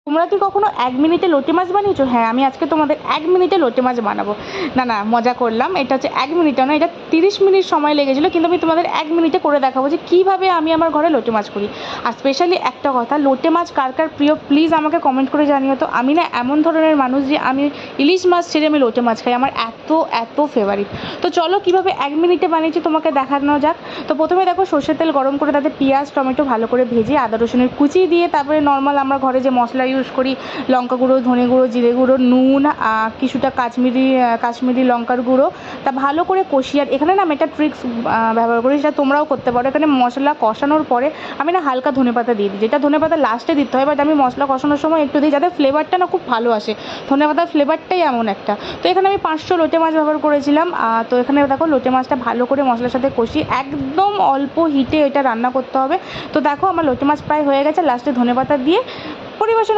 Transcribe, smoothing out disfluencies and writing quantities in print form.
তোমরা কি কখনো 1 মিনিটে লোটে মাছ বানিয়েছো? হ্যাঁ, আমি আজকে তোমাদের 1 মিনিটে লোটে মাছ বানাবো। না মজা করলাম। এটা হচ্ছে 1 মিনিটও না, এটা 30 মিনিট সময় লেগেছিলো, কিন্তু আমি তোমাদের 1 মিনিটে করে দেখাবো যে কীভাবে আমি আমার ঘরে লোটে মাছ করি। আর স্পেশালি একটা কথা, লোটে মাছ কার কার প্রিয় প্লিজ আমাকে কমেন্ট করে জানিও তো। আমি না এমন ধরনের মানুষ যে আমি ইলিশ মাছ ছেড়ে আমি লোটে মাছ খাই, আমার এত ফেভারিট। তো চলো কীভাবে 1 মিনিটে বানিয়েছি তোমাকে দেখানো যাক। তো প্রথমে দেখো, সর্ষের তেল গরম করে তাতে পেঁয়াজ টমেটো ভালো করে ভেজে আদা রসুনের কুচি দিয়ে, তারপরে নর্মাল আমরা ঘরে যে মশলা ইউজ করি, লঙ্কা গুঁড়ো ধনে গুঁড়ো জিরে গুঁড়ো নুন কিছুটা কাশ্মীরি লঙ্কার গুঁড়ো, তা ভালো করে কষি। আর এখানে না আমি একটা ট্রিক্স ব্যবহার করি, সেটা তোমরাও করতে পারো। এখানে মশলা কষানোর পরে আমি না হালকা ধনেপাতা দিয়ে দিই, যেটা ধনেপাতা লাস্টে দিতে হয়, বাট আমি মশলা কষানোর সময় একটু দিই, যাতে ফ্লেভারটা না খুব ভালো আসে। ধনেপাতার ফ্লেভারটাই এমন একটা। তো এখানে আমি 500 লোটে মাছ ব্যবহার করেছিলাম। তো এখানে দেখো লোটে মাছটা ভালো করে মশলার সাথে কষি, একদম অল্প হিটে এটা রান্না করতে হবে। তো দেখো আমার লোটে মাছ প্রায় হয়ে গেছে, লাস্টে ধনেপাতা দিয়ে পরিবেশন